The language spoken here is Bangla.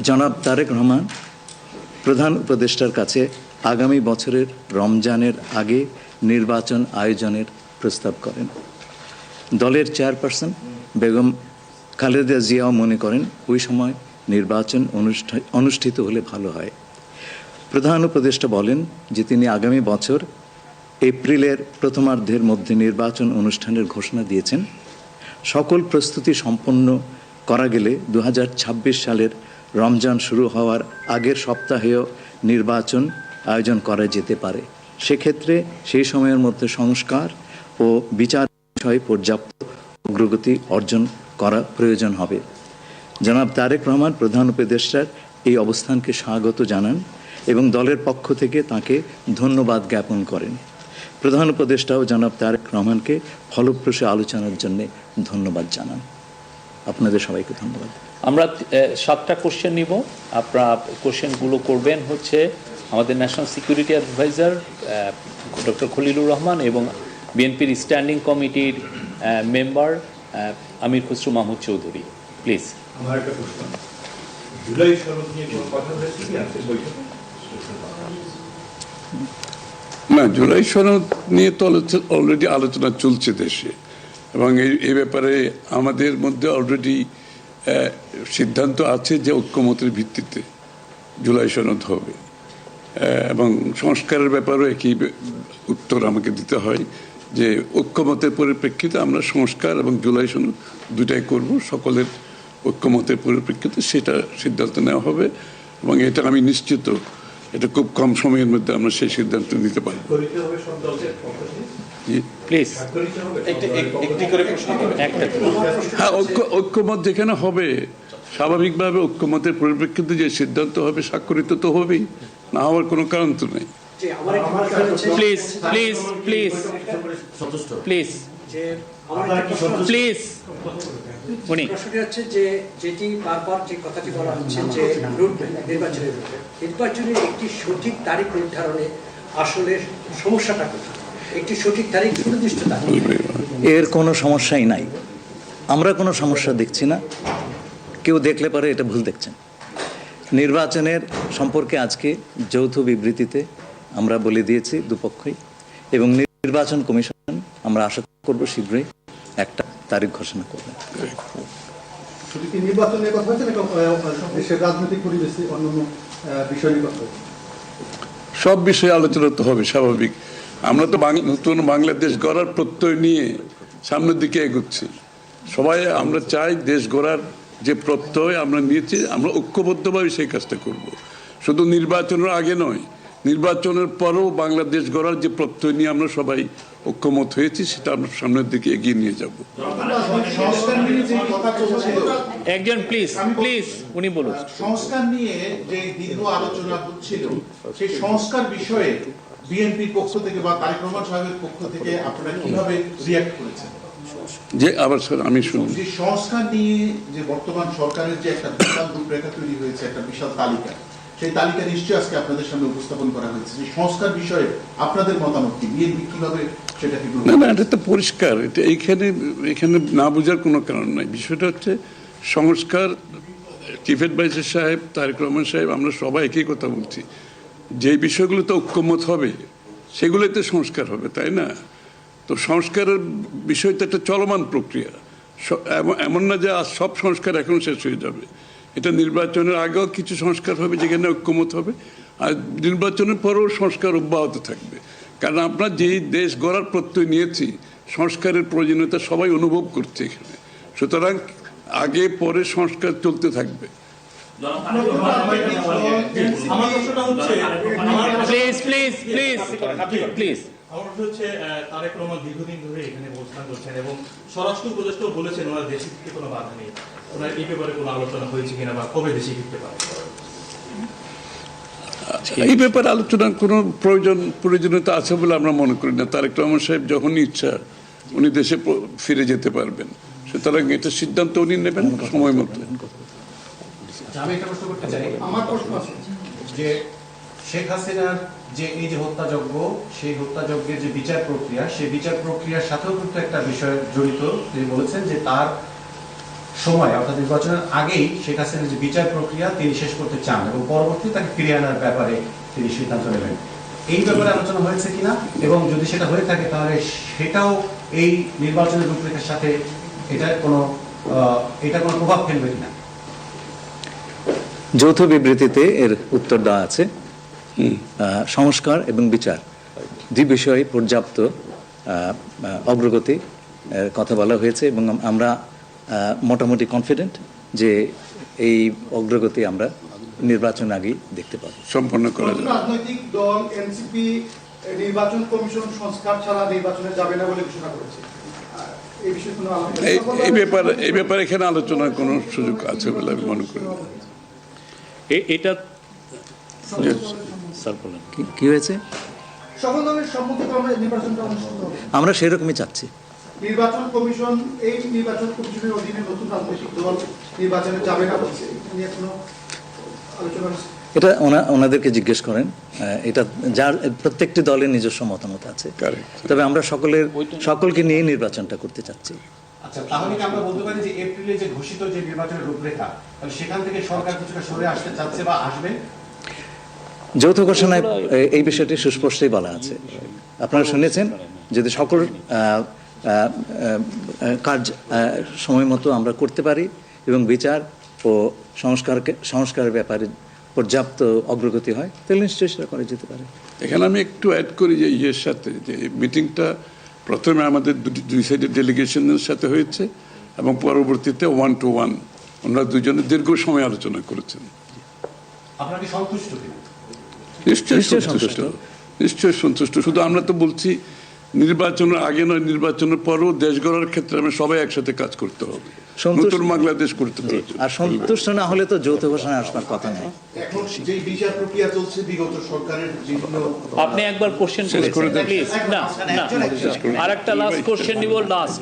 জনাব তারেক রহমান প্রধান উপদেষ্টার কাছে আগামী বছরের রমজানের আগে নির্বাচন আয়োজনের প্রস্তাব করেন। দলের চেয়ারপারসন বেগম খালেদা জিয়াও মনে করেন ওই সময় নির্বাচন অনুষ্ঠিত হলে ভালো হয়। প্রধান উপদেষ্টা বলেন যে তিনি আগামী বছর এপ্রিলের প্রথমার্ধের মধ্যে নির্বাচন অনুষ্ঠানের ঘোষণা দিয়েছেন। সকল প্রস্তুতি সম্পন্ন করা গেলে 2026 সালের রমজান শুরু হওয়ার আগের সপ্তাহেও নির্বাচন আয়োজন করা যেতে পারে। সেক্ষেত্রে সেই সময়ের মধ্যে সংস্কার ও বিচার বিষয়ে পর্যাপ্ত অগ্রগতি অর্জন করা প্রয়োজন হবে। জনাব তারেক রহমান প্রধান উপদেষ্টার এই অবস্থানকে স্বাগত জানান এবং দলের পক্ষ থেকে তাকে ধন্যবাদ জ্ঞাপন করেন। প্রধান উপদেষ্টাও জনাব তারেক রহমানকে ফলপ্রসূ আলোচনার জন্য ধন্যবাদ জানান। আপনাদের সবাইকে ধন্যবাদ। আমরা 7টা কোশ্চেন নিব। আপনারা কোশ্চেনগুলো করবেন হচ্ছে আমাদের national security adviser doctor Khalilur Rahman এবং বিএনপির স্ট্যান্ডিং কমিটির মেম্বার আমির খসরু মাহমুদ চৌধুরী। প্লিজ। আমার একটা প্রশ্ন, জুলাই সনদ নিয়ে কোনো কথা হয়েছে কি আজকের বৈঠকে? না, জুলাই সনদ নিয়ে তো অলরেডি আলোচনা চলছে দেশে, এবং এই ব্যাপারে আমাদের মধ্যে অলরেডি সিদ্ধান্ত আছে যে ঐক্যমতের ভিত্তিতে জুলাই সনদ হবে, এবং সংস্কারের ব্যাপারেও একই উত্তর আমাকে দিতে হয় যে ঐক্যমতের পরিপ্রেক্ষিতে আমরা সংস্কার এবং জুলাই সনদ দুটাই করব। সকলের ঐক্যমতের পরিপ্রেক্ষিতে সেটা সিদ্ধান্ত নেওয়া হবে, এবং এটা আমি নিশ্চিত এটা খুব কম সময়ের মধ্যে আমরা সেই সিদ্ধান্ত নিতে পারব। হ্যাঁ, ঐক্যমত যেখানে হবে স্বাভাবিকভাবে ঐক্যমতের পরিপ্রেক্ষিতে যে সিদ্ধান্ত হবে স্বাক্ষরিত তো হবেই, না হওয়ার কোনো কারণ তো নেই। Please please please please please উনি প্রশ্নটি হচ্ছে যে যেটি বারবার যে কথাটি বলা হচ্ছে যে নির্বাচনের একটি সঠিক তারিখ নির্ধারণে আসলে সমস্যাটা কোথায়? একটি সঠিক তারিখ সুনির্দিষ্ট তারিখ এর কোনো সমস্যাই নাই। আমরা কোনো সমস্যা দেখছি না। কেউ দেখলে পরে এটা ভুল দেখছেন। নির্বাচনের সম্পর্কে আজকে যৌথ বিবৃতিতে আমরা বলে দিয়েছি দুপক্ষই, এবং নির্বাচন কমিশন আমরা আশা করব শীঘ্রই একটা তারিখ ঘোষণা করবে। শুধু কি নির্বাচনের কথা হচ্ছে নাকি দেশের রাজনৈতিক পরিবেশে অন্যান্য বিষয় নিয়ে কথা হচ্ছে? সব বিষয়ে আলোচনা তো হবে স্বাভাবিক। আমরা তো নতুন বাংলাদেশ গড়ার প্রত্যয় নিয়ে সামনের দিকে এগোচ্ছি। সবাই আমরা চাই দেশ গড়ার যে প্রত্যয় আমরা নিয়েছি আমরা ঐক্যবদ্ধভাবে সেই কাজটা করব। শুধু নির্বাচনের আগে নয়, নির্বাচনের পরেও বাংলাদেশ গড়ার যে প্রত্যয় নিয়ে আমরা সবাই ঐক্যমত হয়েছি সেটা আমরা সামনের দিকে এগিয়ে নিয়ে যাব। একজন প্লিজ প্লিজ উনি বলুন। সংস্কার নিয়ে যে দীর্ঘ আলোচনা হচ্ছিল, সেই সংস্কার বিষয়ে বিএনপির পক্ষ থেকে বা তারেক রহমান সাহেবের পক্ষ থেকে আপনারা কিভাবে রিঅ্যাক্ট করেছেন? যে আবার স্যার আমি শুনি, যে সংস্কার নিয়ে যে বর্তমান সরকারের যে একটা বিশাল রূপরেখা তৈরি হয়েছে, একটা বিশাল তালিকা, সেই তালিকা নিশ্চয়ই আজকে আপনাদের সামনে উপস্থাপন করা হয়েছে। যে সংস্কার বিষয়ে আপনাদের মতামত কি? বিএনপি কিভাবে সেটাকে গ্রহণ? না, এটা তো পরিষ্কার। এটা এখানে না বোঝার কোনো কারণ নাই। বিষয়টা হচ্ছে সংস্কার। চিফ অ্যাডভাইজার সাহেব, তারেক রহমান সাহেব, আমরা সবাই একই কথা বলছি। যে বিষয়গুলোতে ঐক্যমত হবে সেগুলোতে সংস্কার হবে, তাই না? তো সংস্কারের বিষয়টা একটা চলমান প্রক্রিয়া। এমন না যে আজ সব সংস্কার এখন শেষ হয়ে যাবে। এটা নির্বাচনের আগেও কিছু সংস্কার হবে যেখানে ঐক্যমত হবে, আর নির্বাচনের পরেও সংস্কার অব্যাহত থাকবে। কারণ আমরা যেই দেশ গড়ার প্রত্যয় নিয়েছি, সংস্কারের প্রয়োজনীয়তা সবাই অনুভব করছে এখানে। সুতরাং আগে পরে সংস্কার চলতে থাকবে। Please please please please. আমার হচ্ছে তারেক রহমান দীর্ঘদিন ধরে এখানে অবস্থান করছেন এবং স্বরাষ্ট্র উপদেষ্টাও বলেছেন ওনার দেশে ফিরতে কোনো বাধা নেই। ওনার এই ব্যাপারে কোনো আলোচনা হয়েছে কিনা বা কবে দেশে ফিরতে পারে? এই ব্যাপারে আলোচনার কোনো প্রয়োজনীয়তা আছে বলে আমরা মনে করি না। তারেক রহমান সাহেব যখন ইচ্ছা উনি দেশে ফিরে যেতে পারবেন, সুতরাং এটা সিদ্ধান্ত উনি নেবেন সময় মতো। আমি একটা প্রশ্ন করতে চাই। আমার প্রশ্ন আছে যে শেখ হাসিনার যে এই যে হত্যাযজ্ঞ, সেই হত্যাযজ্ঞের যে বিচার প্রক্রিয়া, সেই বিচার প্রক্রিয়ার সাথেও কিন্তু একটা বিষয় জড়িত। তিনি বলেছেন যে তার সময় অর্থাৎ নির্বাচনের আগেই শেখ হাসিনার যে বিচার প্রক্রিয়া তিনি শেষ করতে চান এবং পরবর্তী তাকে ফিরিয়ে আনার ব্যাপারে তিনি সিদ্ধান্ত নেবেন। এই ব্যাপারে আলোচনা হয়েছে কিনা, এবং যদি সেটা হয়ে থাকে তাহলে সেটাও এই নির্বাচনের রূপরেখার সাথে এটা কোনো প্রভাব ফেলবে কিনা? যৌথ বিবৃতিতে এর উত্তর দেওয়া আছে। সংস্কার এবং বিচার দুই বিষয়ে পর্যাপ্ত অগ্রগতি কথা বলা হয়েছে এবং আমরা মোটামুটি কনফিডেন্ট যে এই অগ্রগতি আমরা নির্বাচন আগেই দেখতে পাবো। সম্পন্ন করা যাবে। রাজনৈতিক দল এনসিপি নির্বাচন কমিশন সংস্কার ছাড়া নির্বাচনে যাবে না বলে ঘোষণা করেছে। এই বিষয়ে কোনো এই ব্যাপারে এখানে আলোচনার কোনো সুযোগ আছে বলে আমি মনে করি না। এটা স্যার বলেন। কি হয়েছে? সকল দলের সম্মতিক্রমে নির্বাচনটা অনুষ্ঠিত হবে। আমরা সেরকমই চাচ্ছি। নির্বাচন কমিশন এই নির্বাচন কমিশনের অধীনে নতুন রাজনৈতিক দল নির্বাচনে যাবে না বলছে, এটা নিয়ে কোনো আলোচনা হচ্ছে? এটা ওনাদেরকে জিজ্ঞেস করেন। এটা যার প্রত্যেকটি দলের নিজস্ব মতামত আছে, Correct. তবে আমরা সকলকে নিয়ে নির্বাচনটা করতে চাচ্ছি। আচ্ছা, তাহলে কি আমরা বলতে পারি যে এপ্রিলে যে ঘোষিত যে নির্বাচনের রূপরেখা, তাহলে সেখান থেকে সরকার কিছুটা সরে আসতে চাচ্ছে বা আসবে? যৌথ ঘোষণায় এই বিষয়টি সুস্পষ্টই বলা আছে। আপনারা শুনেছেন, যদি সকল কাজ সময় মতো আমরা করতে পারি এবং বিচার ও সংস্কারের ব্যাপারে পর্যাপ্ত অগ্রগতি হয়, তাহলে নিশ্চয়ই সেটা করা যেতে পারে। এখানে আমি একটু অ্যাড করি যে ইয়ের সাথে যে মিটিংটা প্রথমে আমাদের দুই সাইডের ডেলিগেশনের সাথে হয়েছে এবং পরবর্তীতে 1-to-1 ওনারা দুজনে দীর্ঘ সময় আলোচনা করেছেন। আপনারা কি সন্তুষ্ট কিনা? নিশ্চয়ই নিশ্চয়ই সন্তুষ্ট, সন্তুষ্ট। নিশ্চয়ই সন্তুষ্ট। শুধু আমরা তো বলছি নির্বাচনের আগে নয়, নির্বাচনের পরও দেশ গড়ার ক্ষেত্রে আমরা সবাই একসাথে কাজ করতে হবে, নতুন বাংলাদেশ করতে হবে। আর সন্তুষ্ট না হলে তো যৌথ ঘোষণায় আসবার কথা নেই। এখন যে বিচার প্রক্রিয়া চলছে বিগত সরকারের বিভিন্ন আপনি একবার কোশ্চেন শেষ করে দেন। প্লিজ। না, আরেকটা লাস্ট কোশ্চেন নিব, লাস্ট